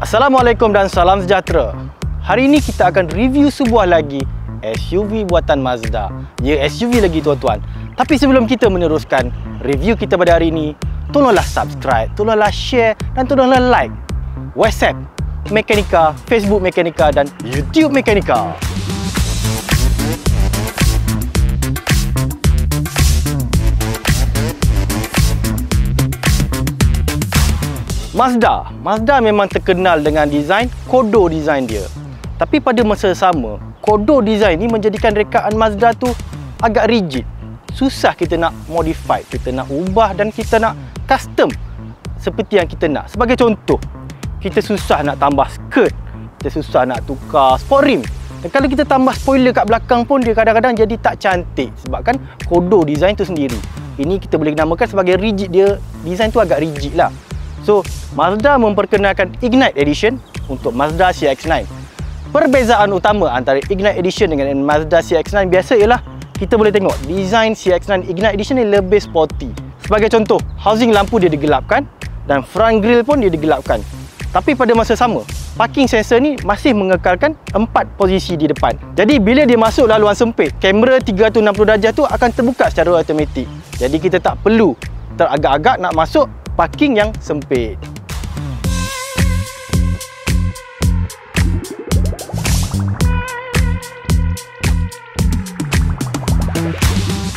Assalamualaikum dan salam sejahtera. Hari ini kita akan review sebuah lagi SUV buatan Mazda. Ya, SUV lagi tuan-tuan. Tapi sebelum kita meneruskan review kita pada hari ini, tolonglah subscribe, tolonglah share dan tolonglah like WhatsApp Mekanika, Facebook Mekanika dan YouTube Mekanika. Mazda memang terkenal dengan desain kodo desain dia. Tapi pada masa sama, kodo desain ni menjadikan rekaan Mazda tu agak rigid. Susah kita nak modify, kita nak ubah dan kita nak custom seperti yang kita nak. Sebagai contoh, kita susah nak tambah skirt, kita susah nak tukar sport rim. Dan kalau kita tambah spoiler kat belakang pun dia kadang-kadang jadi tak cantik sebabkan kodo desain tu sendiri. Ini kita boleh namakan sebagai rigid, dia desain tu agak rigid lah. So, Mazda memperkenalkan Ignite Edition untuk Mazda CX-9. Perbezaan utama antara Ignite Edition dengan Mazda CX-9 biasa ialah kita boleh tengok desain CX-9 Ignite Edition ni lebih sporty. Sebagai contoh, housing lampu dia digelapkan dan front grille pun dia digelapkan. Tapi pada masa sama, parking sensor ni masih mengekalkan 4 posisi di depan. Jadi bila dia masuk laluan sempit, kamera 360 darjah tu akan terbuka secara automatik. Jadi kita tak perlu teragak-agak nak masuk parking yang sempit.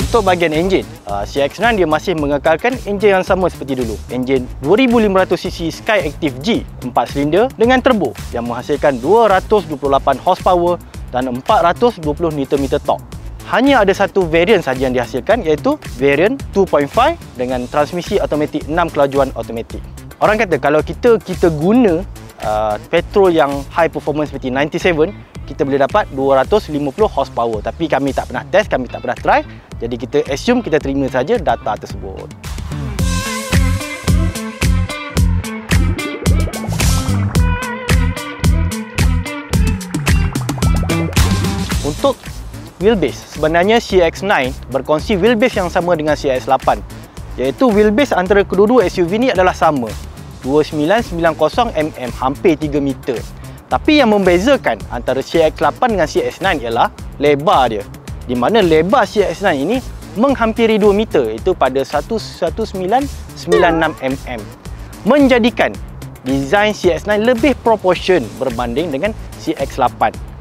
Untuk bahagian enjin, CX-9 dia masih mengekalkan enjin yang sama seperti dulu. Enjin 2500cc Skyactiv G 4 silinder dengan turbo yang menghasilkan 228 horsepower dan 420 Nm torque. Hanya ada satu varian saja yang dihasilkan, iaitu varian 2.5 dengan transmisi automatik 6 kelajuan automatik. Orang kata kalau kita guna petrol yang high performance seperti 97, kita boleh dapat 250 horsepower. Tapi kami tak pernah test, kami tak pernah try. Jadi kita assume, kita terima saja data tersebut. Untuk wheelbase, sebenarnya CX-9 berkongsi wheelbase yang sama dengan CX-8, iaitu wheelbase antara kedua-dua SUV ni adalah sama, 2990mm, hampir 3 meter. Tapi yang membezakan antara CX-8 dengan CX-9 ialah lebar dia, di mana lebar CX-9 ini menghampiri 2 meter, iaitu pada 1996mm, menjadikan desain CX-9 lebih proportion berbanding dengan CX-8.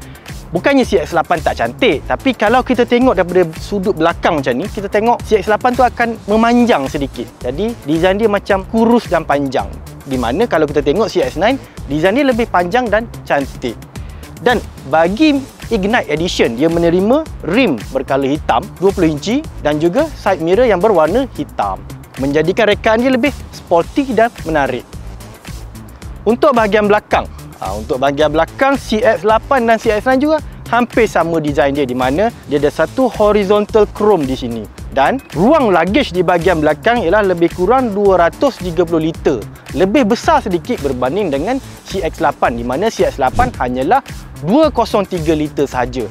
Bukannya CX-8 tak cantik, tapi kalau kita tengok daripada sudut belakang macam ni, kita tengok CX-8 tu akan memanjang sedikit. Jadi desain dia macam kurus dan panjang. Di mana kalau kita tengok CX-9, desain dia lebih panjang dan cantik. Dan bagi Ignite Edition, dia menerima rim berkala hitam 20 inci dan juga side mirror yang berwarna hitam, menjadikan rekaan dia lebih sporty dan menarik. Untuk bahagian belakang, CX-8 dan CX-9 juga hampir sama desain dia, di mana dia ada satu horizontal chrome di sini. Dan ruang luggage di bahagian belakang ialah lebih kurang 230 liter. Lebih besar sedikit berbanding dengan CX-8, di mana CX-8 hanyalah 203 liter sahaja.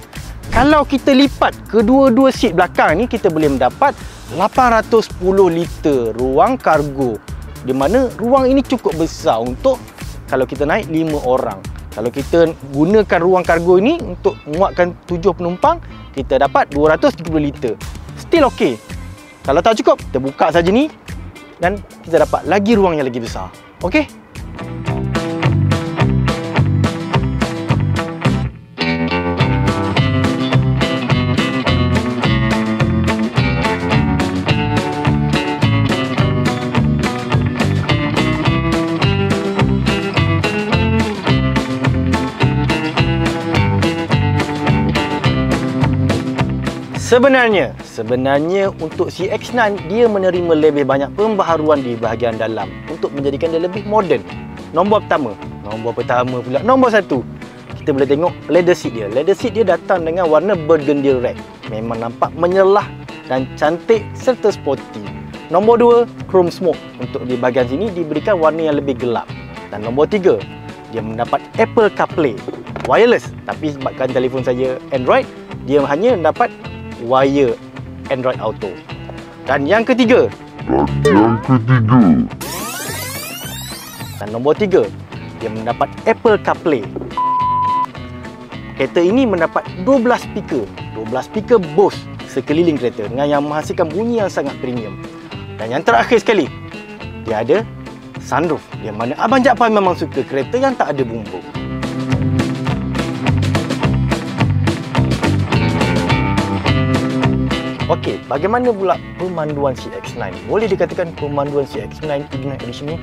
Kalau kita lipat kedua-dua seat belakang ni, kita boleh mendapat 810 liter ruang kargo, di mana ruang ini cukup besar untuk kalau kita naik 5 orang. Kalau kita gunakan ruang kargo ini untuk muatkan 7 penumpang, kita dapat 230 liter. Still okey. Kalau tak cukup, kita buka saja ni dan kita dapat lagi ruang yang lagi besar. Okey? Sebenarnya untuk CX-9 dia menerima lebih banyak pembaharuan di bahagian dalam untuk menjadikan dia lebih moden. Nombor pertama pula, nombor 1, kita boleh tengok leather seat dia. Leather seat dia datang dengan warna burgundy red. Memang nampak menyelah dan cantik serta sporty. Nombor 2, chrome smoke. Untuk di bahagian sini diberikan warna yang lebih gelap. Dan nombor 3, dia mendapat Apple CarPlay wireless, tapi sebabkan telefon saya Android, dia hanya mendapat wire Android Auto. Dan yang ketiga, dan nombor 3, dia mendapat Apple CarPlay. Kereta ini mendapat 12 speaker Bose sekeliling kereta dengan yang menghasilkan bunyi yang sangat premium. Dan yang terakhir sekali, dia ada sunroof, yang mana Abang Jaafar memang suka kereta yang tak ada bumbung. Okey, bagaimana pula pemanduan CX-9? Boleh dikatakan pemanduan CX-9 Ignite Edition ni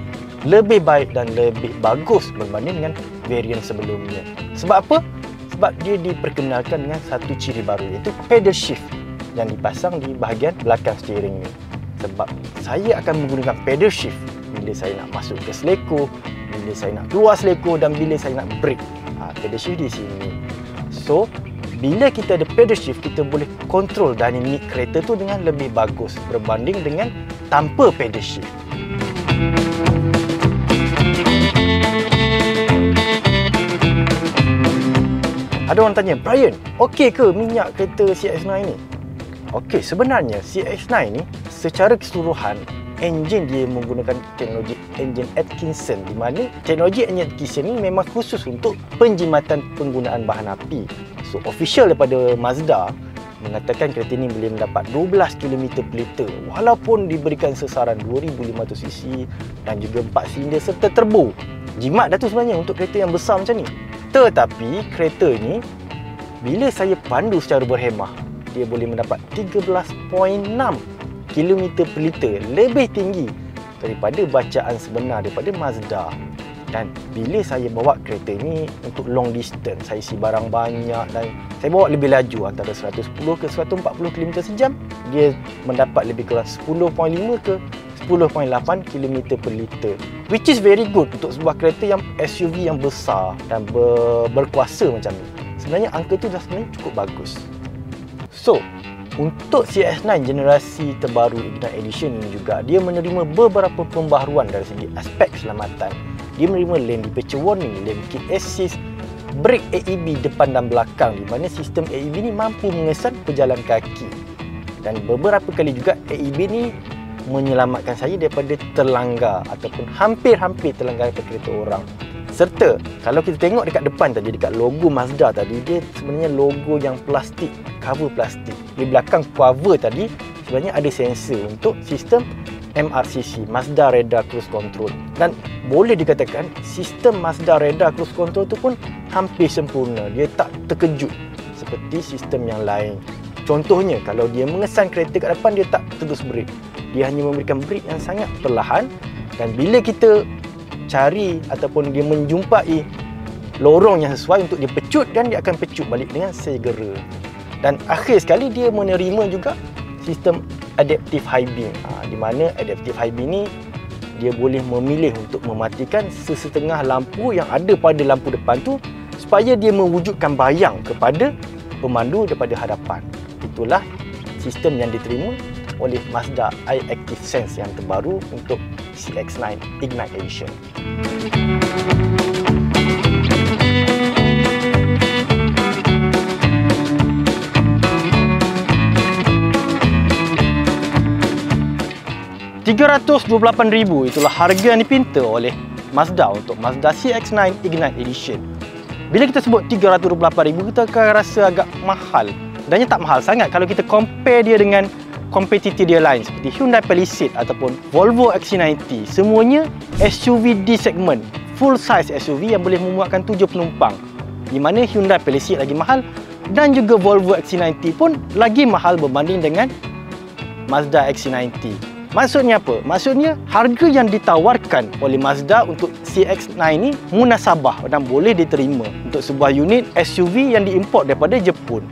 lebih baik dan lebih bagus berbanding dengan varian sebelumnya. Sebab apa? Sebab dia diperkenalkan dengan satu ciri baru, iaitu pedal shift yang dipasang di bahagian belakang steering ni. Sebab saya akan menggunakan pedal shift bila saya nak masuk ke seleko, bila saya nak keluar seleko dan bila saya nak brake. Pedal shift di sini. So, bila kita ada pedal shift, kita boleh kontrol dinamik kereta tu dengan lebih bagus berbanding dengan tanpa pedal shift. Ada orang tanya, Brian, okey ke minyak kereta CX-9 ni? Okey, sebenarnya CX-9 ni secara keseluruhan enjin dia menggunakan teknologi enjin Atkinson, di mana teknologi enjin Atkinson ni memang khusus untuk penjimatan penggunaan bahan api. So, official daripada Mazda mengatakan kereta ini boleh mendapat 12 km per liter walaupun diberikan sesaran 2500cc dan juga 4 silinder serta turbo. Jimat dah tu sebenarnya untuk kereta yang besar macam ni. Tetapi kereta ni bila saya pandu secara berhemah, dia boleh mendapat 13.6 km per liter, lebih tinggi daripada bacaan sebenar daripada Mazda. Dan bila saya bawa kereta ini untuk long distance, saya isi barang banyak dan saya bawa lebih laju antara 110 ke 140 km sejam, dia mendapat lebih kurang 10.5 ke 10.8 km per liter, which is very good untuk sebuah kereta yang SUV yang besar dan berkuasa macam ni. Sebenarnya angka tu dah sebenarnya cukup bagus. So, untuk CX-9 generasi terbaru Ignite Edition ini juga, dia menerima beberapa pembaharuan dari segi aspek keselamatan. Dia menerima lane departure warning, lane keep assist, brake AEB depan dan belakang, di mana sistem AEB ni mampu mengesan pejalan kaki. Dan beberapa kali juga AEB ni menyelamatkan saya daripada terlanggar ataupun hampir-hampir terlanggar kereta orang. Serta kalau kita tengok dekat depan tadi, dekat logo Mazda tadi, dia sebenarnya logo yang plastik, cover plastik. Di belakang cover tadi sebenarnya ada sensor untuk sistem MRCC, Mazda Radar Cruise Control. Dan boleh dikatakan sistem Mazda Radar Cruise Control tu pun hampir sempurna. Dia tak terkejut seperti sistem yang lain. Contohnya, kalau dia mengesan kereta kat depan, dia tak terus brake. Dia hanya memberikan brake yang sangat perlahan. Dan bila kita cari ataupun dia menjumpai lorong yang sesuai untuk dia pecutkan, dia akan pecut balik dengan segera. Dan akhir sekali dia menerima juga sistem adaptive high beam, di mana adaptive high beam ni dia boleh memilih untuk mematikan sesetengah lampu yang ada pada lampu depan tu supaya dia mewujudkan bayang kepada pemandu daripada hadapan. Itulah sistem yang diterima oleh Mazda iActive Sense yang terbaru untuk CX-9 Ignite Edition. $328,000 itulah harga yang dipinta oleh Mazda untuk Mazda CX-9 Ignite Edition. Bila kita sebut $328,000, kita akan rasa agak mahal. Dan tak mahal sangat kalau kita compare dia dengan kompetitor dia lain seperti Hyundai Palisade ataupun Volvo XC90. Semuanya SUV D segment, full size SUV yang boleh memuatkan 7 penumpang. Di mana Hyundai Palisade lagi mahal dan juga Volvo XC90 pun lagi mahal berbanding dengan Mazda XC90. Maksudnya apa? Maksudnya harga yang ditawarkan oleh Mazda untuk CX-9 ni munasabah dan boleh diterima untuk sebuah unit SUV yang diimport daripada Jepun.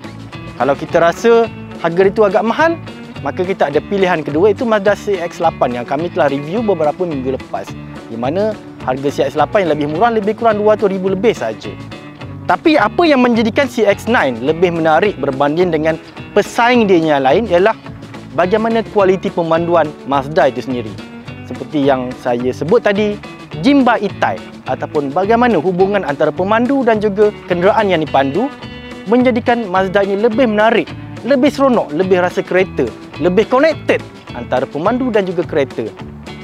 Kalau kita rasa harga itu agak mahal, maka kita ada pilihan kedua, itu Mazda CX-8 yang kami telah review beberapa minggu lepas, di mana harga CX-8 yang lebih murah lebih kurang $200,000 lebih saja. Tapi apa yang menjadikan CX-9 lebih menarik berbanding dengan pesaing dia yang lain ialah bagaimana kualiti pemanduan Mazda itu sendiri. Seperti yang saya sebut tadi, Jinba Itai, ataupun bagaimana hubungan antara pemandu dan juga kenderaan yang dipandu menjadikan Mazda ini lebih menarik, lebih seronok, lebih rasa kereta, lebih connected antara pemandu dan juga kereta.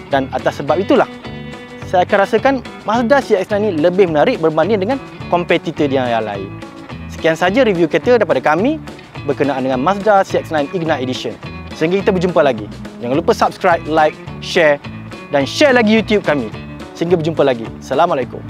Dan atas sebab itulah saya akan rasakan Mazda CX-9 ni lebih menarik berbanding dengan kompetitor yang lain. Sekian saja review kereta daripada kami berkenaan dengan Mazda CX-9 Ignite Edition. Sehingga kita berjumpa lagi. Jangan lupa subscribe, like, share dan share lagi YouTube kami. Sehingga berjumpa lagi. Assalamualaikum.